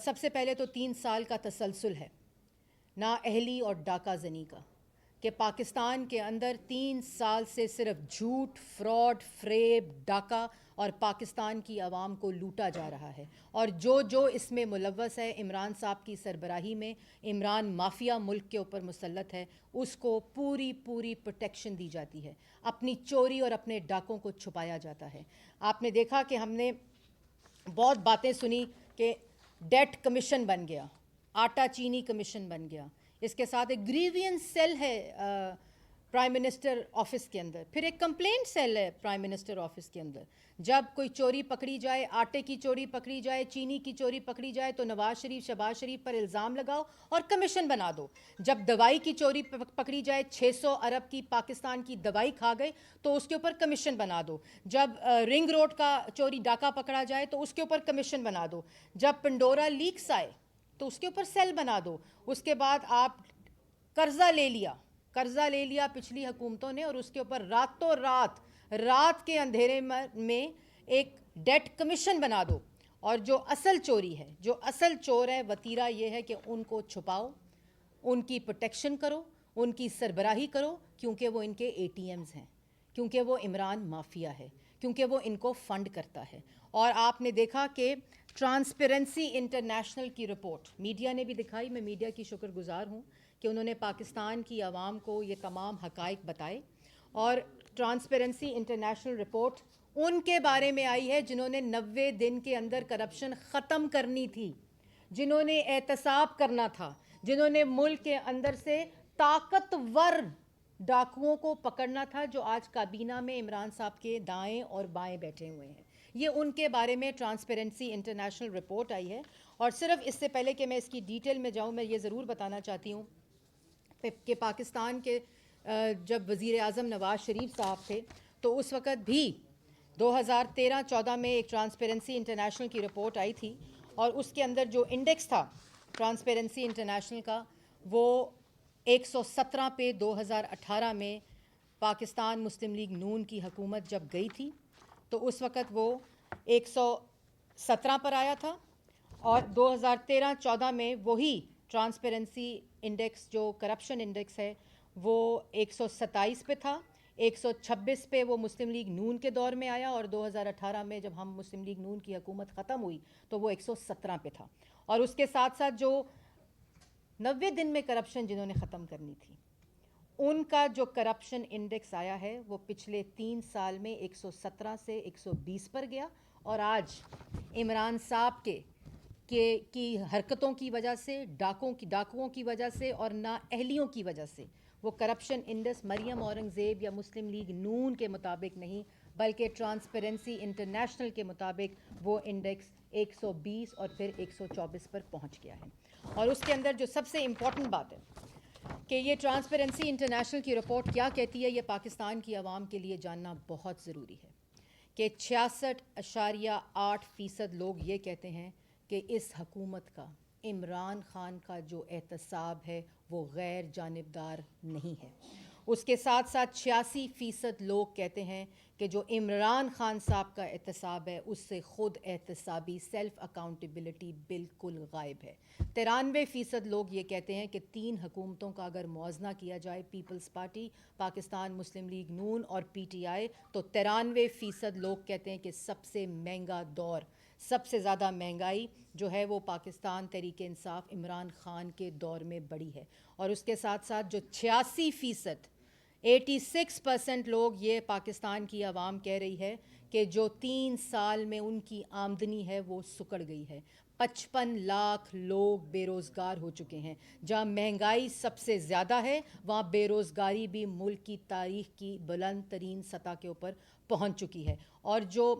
سب سے پہلے تو 3 سال کا تسلسل ہے نااہلی اور ڈاکہ زنی کا، کہ پاکستان کے اندر 3 سال سے صرف جھوٹ، فراڈ، فریب، ڈاکہ اور پاکستان کی عوام کو لوٹا جا رہا ہے، اور جو اس میں ملوث ہے عمران صاحب کی سربراہی میں، عمران مافیا ملک کے اوپر مسلط ہے، اس کو پوری پروٹیکشن دی جاتی ہے، اپنی چوری اور اپنے ڈاکوں کو چھپایا جاتا ہے۔ آپ نے دیکھا کہ ہم نے بہت باتیں سنی کہ ڈیٹ کمیشن بن گیا، آٹا چینی کمیشن بن گیا، اس کے ساتھ ایک گریوینس سیل ہے پرائم منسٹر آفس کے اندر، پھر ایک کمپلینٹ سیل ہے پرائم منسٹر آفس کے اندر۔ جب کوئی چوری پکڑی جائے، آٹے کی چوری پکڑی جائے، چینی کی چوری پکڑی جائے، تو نواز شریف، شہباز شریف پر الزام لگاؤ اور کمیشن بنا دو۔ جب دوائی کی چوری پکڑی جائے، 600 ارب کی پاکستان کی دوائی کھا گئے تو اس کے اوپر کمیشن بنا دو۔ جب رنگ روڈ کا چوری ڈاکہ پکڑا جائے تو اس کے اوپر کمیشن بنا دو۔ جب پنڈورا لیکس آئے تو اس کے اوپر سیل بنا دو۔ اس کے بعد آپ قرضہ لے لیا پچھلی حکومتوں نے، اور اس کے اوپر راتوں رات کے اندھیرے میں ایک ڈیٹ کمیشن بنا دو، اور جو اصل چوری ہے، جو اصل چور ہے، وتیرہ یہ ہے کہ ان کو چھپاؤ، ان کی پروٹیکشن کرو، ان کی سربراہی کرو، کیونکہ وہ ان کے اے ٹی ایمز ہیں، کیونکہ وہ عمران مافیا ہے، کیونکہ وہ ان کو فنڈ کرتا ہے۔ اور آپ نے دیکھا کہ ٹرانسپیرنسی انٹرنیشنل کی رپورٹ میڈیا نے بھی دکھائی، میں میڈیا کی شکر گزار ہوں کہ انہوں نے پاکستان کی عوام کو یہ تمام حقائق بتائے، اور ٹرانسپیرنسی انٹرنیشنل رپورٹ ان کے بارے میں آئی ہے جنہوں نے 90 دن کے اندر کرپشن ختم کرنی تھی، جنہوں نے احتساب کرنا تھا، جنہوں نے ملک کے اندر سے طاقتور ڈاکوؤں کو پکڑنا تھا جو آج کابینہ میں عمران صاحب کے دائیں اور بائیں بیٹھے ہوئے ہیں۔ یہ ان کے بارے میں ٹرانسپیرنسی انٹرنیشنل رپورٹ آئی ہے۔ اور صرف اس سے پہلے کہ میں اس کی ڈیٹیل میں جاؤں، میں یہ ضرور بتانا چاہتی ہوں کہ پاکستان کے جب وزیر اعظم نواز شریف صاحب تھے تو اس وقت بھی 2013-14 میں ایک ٹرانسپیرنسی انٹرنیشنل کی رپورٹ آئی تھی، اور اس کے اندر جو انڈیکس تھا ٹرانسپیرنسی انٹرنیشنل کا، وہ 117 پہ 2018 میں پاکستان مسلم لیگ نون کی حکومت جب گئی تھی تو اس وقت وہ 117 پر آیا تھا، اور 2013-14 میں وہی ٹرانسپیرنسی انڈیکس جو کرپشن انڈیکس ہے وہ 127 پہ تھا، 126 پہ وہ مسلم لیگ نون کے دور میں آیا، اور 2018 میں جب ہم مسلم لیگ نون کی حکومت ختم ہوئی تو وہ 117 پہ تھا۔ اور اس کے ساتھ ساتھ جو 90 دن میں کرپشن جنہوں نے ختم کرنی تھی، ان کا جو کرپشن انڈیکس آیا ہے وہ پچھلے 3 سال میں 117 سے 120 پر گیا، اور آج عمران صاحب کی حرکتوں کی وجہ سے، ڈاکوؤں کی وجہ سے اور نااہلیوں کی وجہ سے وہ کرپشن انڈیکس مریم اورنگزیب یا مسلم لیگ نون کے مطابق نہیں، بلکہ ٹرانسپیرنسی انٹرنیشنل کے مطابق وہ انڈیکس 120 اور پھر 124 پر پہنچ گیا ہے۔ اور اس کے اندر جو سب سے امپورٹنٹ بات ہے کہ یہ ٹرانسپیرنسی انٹرنیشنل کی رپورٹ کیا کہتی ہے، یہ پاکستان کی عوام کے لیے جاننا بہت ضروری ہے، کہ 66.8% لوگ یہ کہتے ہیں کہ اس حکومت کا، عمران خان کا جو احتساب ہے وہ غیر جانبدار نہیں ہے۔ اس کے ساتھ ساتھ 86% لوگ کہتے ہیں کہ جو عمران خان صاحب کا احتساب ہے اس سے خود احتسابی سیلف اکاؤنٹیبلٹی بالکل غائب ہے۔ 93% لوگ یہ کہتے ہیں کہ 3 حکومتوں کا اگر موازنہ کیا جائے، پیپلز پارٹی، پاکستان مسلم لیگ نون اور پی ٹی آئی، تو 93% لوگ کہتے ہیں کہ سب سے مہنگا دور، سب سے زیادہ مہنگائی جو ہے وہ پاکستان تحریک انصاف عمران خان کے دور میں بڑھی ہے۔ اور اس کے ساتھ ساتھ جو 86% لوگ یہ پاکستان کی عوام کہہ رہی ہے کہ جو 3 سال میں ان کی آمدنی ہے وہ سکڑ گئی ہے۔ 55 لاکھ لوگ بے روزگار ہو چکے ہیں۔ جہاں مہنگائی سب سے زیادہ ہے وہاں بے روزگاری بھی ملک کی تاریخ کی بلند ترین سطح کے اوپر پہنچ چکی ہے۔ اور جو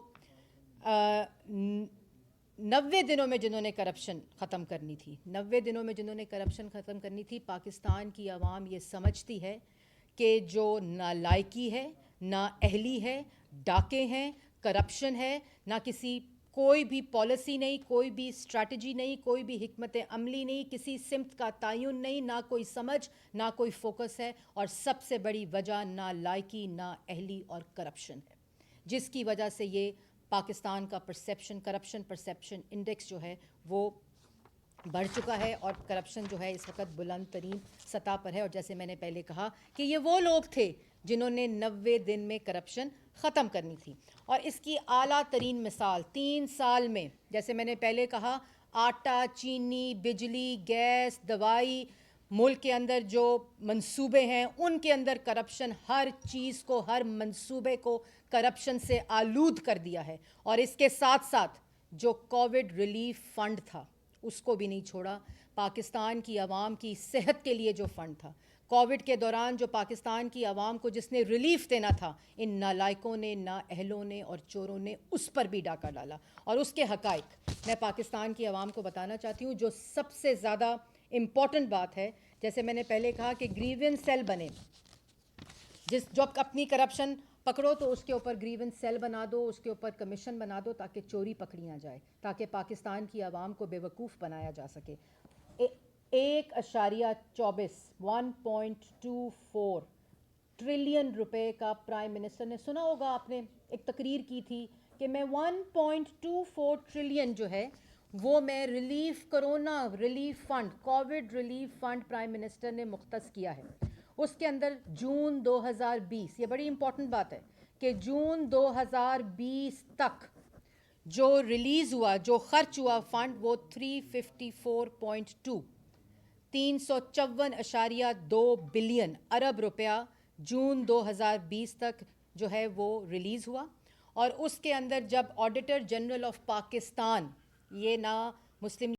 90 دنوں میں جنہوں نے کرپشن ختم کرنی تھی، 90 دنوں میں جنہوں نے کرپشن ختم کرنی تھی، پاکستان کی عوام یہ سمجھتی ہے کہ جو نالائکی ہے، نااہلی ہے، ڈاکے ہیں، کرپشن ہے، نہ کسی کوئی بھی پالیسی نہیں، کوئی بھی اسٹریٹجی نہیں، کوئی بھی حکمت عملی نہیں، کسی سمت کا تعین نہیں، نہ کوئی سمجھ، نہ کوئی فوکس ہے، اور سب سے بڑی وجہ نالائکی، نااہلی اور کرپشن ہے، جس کی وجہ سے یہ پاکستان کا کرپشن پرسیپشن انڈیکس جو ہے وہ بڑھ چکا ہے اور کرپشن جو ہے اس وقت بلند ترین سطح پر ہے. اور جیسے میں نے پہلے کہا کہ یہ وہ لوگ تھے جنہوں نے 90 دن میں کرپشن ختم کرنی تھی. اور اس کی اعلیٰ ترین مثال 3 سال میں، جیسے میں نے پہلے کہا، آٹا، چینی، بجلی، گیس، دوائی، ملک کے اندر جو منصوبے ہیں ان کے اندر کرپشن ہر چیز کو، ہر منصوبے کو کرپشن سے آلود کر دیا ہے. اور اس کے ساتھ ساتھ جو کووڈ ریلیف فنڈ تھا اس کو بھی نہیں چھوڑا. پاکستان کی عوام کی صحت کے لیے جو فنڈ تھا، کووڈ کے دوران جو پاکستان کی عوام کو جس نے ریلیف دینا تھا، ان نالائکوں نے، نااہلوں نے اور چوروں نے اس پر بھی ڈاکہ ڈالا. اور اس کے حقائق میں پاکستان کی عوام کو بتانا چاہتی ہوں. جو سب سے زیادہ امپورٹنٹ بات ہے، جیسے میں نے پہلے کہا کہ گریونس سیل بنے، جو اپنی کرپشن پکڑو تو اس کے اوپر گریونس سیل بنا دو، اس کے اوپر کمیشن بنا دو تاکہ چوری پکڑی نہ جائے، تاکہ پاکستان کی عوام کو بے وقوف بنایا جا سکے. 1.24 ٹریلین روپے کا پرائم منسٹر نے، سنا ہوگا آپ نے، ایک تقریر کی تھی کہ میں 1.24 ٹریلین جو ہے وہ میں relief, corona relief fund, Covid relief fund prime minister نے مختص کیا ہے. اس کے اندر جون 2020، یہ بڑی امپورٹنٹ بات ہے کہ جون 2020 تک جو ریلیز ہوا، جو خرچ ہوا فنڈ، وہ 354.2 354.2 بلین ارب روپیہ جون 2020 تک جو ہے وہ ریلیز ہوا. اور اس کے اندر جب آڈیٹر جنرل آف پاکستان، یہ نہ مسلم